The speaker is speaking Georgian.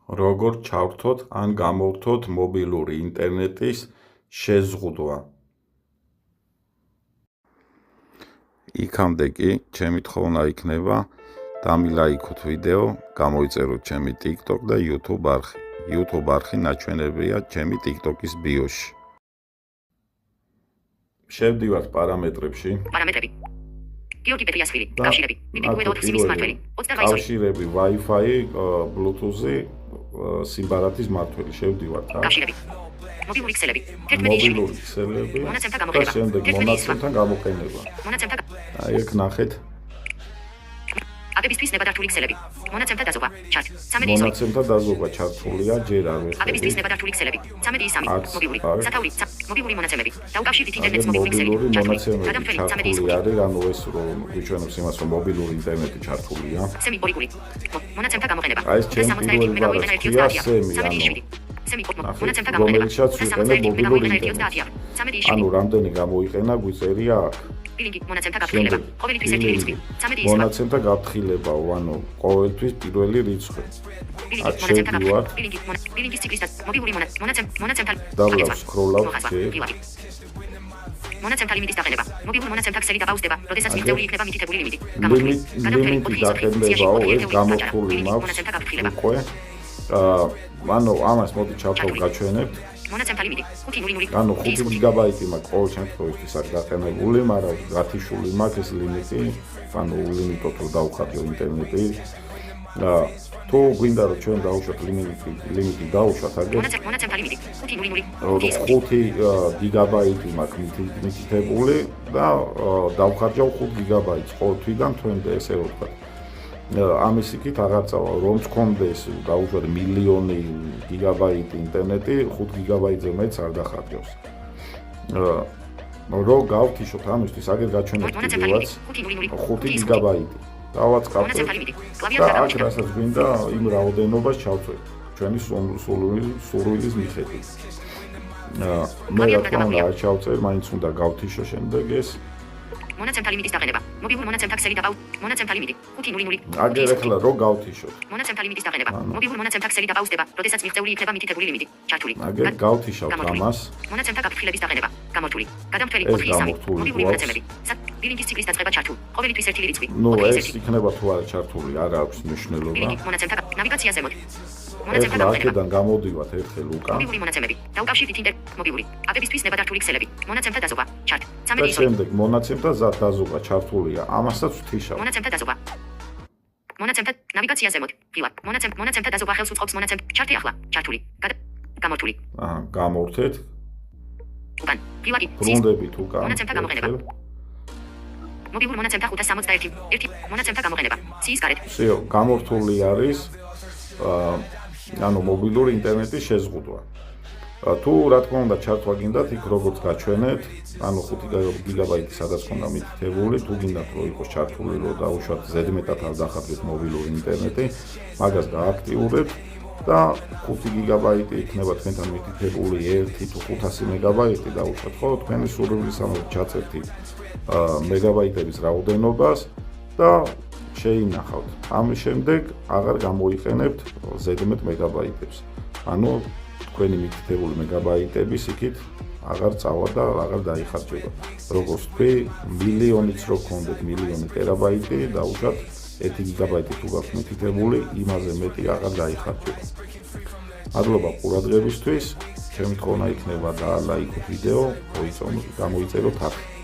როგორ ჩავრთოთ ან გამოვთოთ მობილური ინტერნეტის შეზღუდვა. იქამდე კი ჩემი თხოვნა იქნება დამილაიქოთ ვიდეო, გამოიწეროთ ჩემი TikTok და YouTube არხი. YouTube არხი ნაჩვენებია ჩემი TikTok-ის ბიოში. შევდივართ პარამეტრებში. პარამეტრები. გიორგი პეტრიაშვილი, კავშირები. მიტინგუედო ოფისის მმართველი. 28 კავშირები, Wi-Fi, Bluetooth-ი, სიმბარათის მმართველი. შევდივართ რა. კავშირები. მობილური ქსელები. 11 შვილი. მობილური ქსელები. მონაცემთა გამოყენება. შემდეგ მონაცემთა გამოყენება. მონაცემთა აი ეგ ნახეთ. აპებისთვის ნებადართული ქსელები. მონაცემთა დაზოგვა. ჩარტ. 13 ისორი. მონაცემთა დაზოგვა ჩართულია ჯერ არ ვეხები. აპებისთვის ნებადართული ქსელები. 13 მობილური. სათაური. მობილური მონაცემები. დაუკავშირდით ინტერნეტს მობილური ქსელი. ჩართული. ჩართული არის, ანუ ეს რომ გვიჩვენებს იმას, რომ მობილური ინტერნეტი ჩართულია. სემი ორიგული. მონაცემთა გამოყენება. აი ეს ჩემი პირველი ვარსკვლავია, სემი, მონაცემთა გამოყენება. რომელშიც ვიყენებ მობილური ინტერნეტი. ანუ რამდენი გამოიყენა გვიწერია აქ. ბილინგი მონაცემთა გაფრთხილება. ყოველთვის ერთი რიცხვი. 13 ისორი. მონაცემთა გაფრთხილება, ანუ ყოველთვის პირველი რიცხვი. აქ შევდივართ. ბილინგის ციკლის და მობილური მონაცემთა დავრав სკროლავ ჯერ. მონაცემთა ლიმიტის დაყენება. მობილურ მონაცემთა ქსელი დაბაუსდება, როდესაც მიღწეული იქნება მითითებული ლიმიტი. ლიმიტი დაყენებაო, ეს გამოთვლილი მაქვს უკვე. ანუ ამას მოდი ჩავთვალ გაჩვენებთ. მონაცემთა ლიმიტი 500. ანუ 5 გიგაბაიტი მაქვს ყოველ შემთხვევაში აქ დაყენებული, მაგრამ გათიშული მაქვს ეს ლიმიტი, ანუ ულიმიტოდ რომ დავხარჯო ინტერნეტი. თუ გვინდა რომ ჩვენ დავუშვათ ლიმიტი დავუშვათ აგერ. მონაცემთა ლიმიტი 500. 5 გიგაბაიტი მაქვს მითითებული და დავხარჯავ 5 გიგაბაიტს ყოველ თვიდან თვემდე ესე რომ ვთქვათ. ამის იქით აღარ წავალ, რომ მქონდეს დაუშვათ მილიონი გიგაბაიტი ინტერნეტი, 5 გიგაბაიტზე მეც არ დახარჯავს. რომ გავთიშოთ ამისთვის, აგერ გაჩვენებთ ვიდეოც 5 გიგაბაიტი. დავაწყავთ და აქ რასაც გვინდა იმ რაოდენობას ჩავწვევთ ჩვენი სურვილის მიხედვით. მე რა თქმა უნდა არ ჩავწერ, მაინც უნდა გავთიშო შემდეგ ეს. მონაცემთა ლიმიტის დაყენება. მობილურ მონაცემთა ქსელი მონაცემთა ლიმიტი 500. აგერ ახლა რო გავთიშოთ. მონაცემთა ლიმიტის დაყენება. მობილურ მონაცემთა ქსელი დაბაუსდება, როდესაც მიღწეული იქნება მითითებული ლიმიტი. ჩართული. აგერ გავთიშავთ ამას. მონაცემთა გაფრთხილების დაყენება. გამორთული. გადამთვლელი 4-3. მობილური მონაცემები. ბილინგის ციკლის დაწყება ჩართულ. ყოველთვის ერთი რიცხვი. ნუ ეს იქნება თუ არა ჩართული, არ აქვს მნიშვნელობა. ბილინგი მონაცემთა ნავიგაცია ზემოთ. მონაცემთა გამოყენება. აქედან გამოდივართ ერთხელ უკან. მობილური მონაცემები. დაუკავშირდით მობილური. აპებისთვის ნებადართული ქსელები. მონაცემთა დაზოგვა. ჩარტ. 13 ისორი. შემდეგ მონაცემთა დაზოგვა ჩართულია. ამასაც ვთიშავ. მონაცემთა დაზოგვა. მონაცემთა ნავიგაცია ზემოთ. ფილა. მონაცემთა დაზოგვა ხელს უწყობს ჩარტი ახლა. ჩართული. გამორთული. გამორთეთ. უკან. ფილა. ბრუნდებით უკან. მონაცემთა გამოყენება. მობილურ მონაცემთა 561. ერთი მონაცემთა გამოყენება. ციის გარეთ. всё, გამორთული არის ანუ მობილური ინტერნეტის შეზღუდვა. თუ რა თქმა უნდა ჩართვა გინდათ, იქ როგორც გაჩვენეთ, ანუ 5 გიგაბაიტი სადაც ქონდა მითითებული, თუ გინდათ რომ იყოს ჩართული, რომ დაუშვათ ზედმეტად არ დახარჯეთ მობილური ინტერნეტი, მაგას გააქტიურებთ და 5 გიგაბაიტი იქნება თქვენთან მითითებული 1 თუ 500 მეგაბაიტი დაუშვათ, ხო, თქვენი სურვილისამებრ ჩაწერთ მეგაბაიტების რაოდენობას და შეინახავთ. ამის შემდეგ აღარ გამოიყენებთ ზედმეტ მეგაბაიტებს. ანუ თქვენი მითითებული მეგაბაიტების იქით აღარ წავა და აღარ დაიხარჯება. როგორც თქვი, მილიონიც რო გქონდეთ, მილიონი ტერაბაიტი დაუშვათ 1 გიგაბაიტი თუ გაქვთ მითითებული, იმაზე მეტი აღარ დაიხარჯება. მადლობა ყურადღებისთვის. ჩემი თხოვნა იქნება და ლაიქოთ ვიდეო, გამოიწეროთ არხი.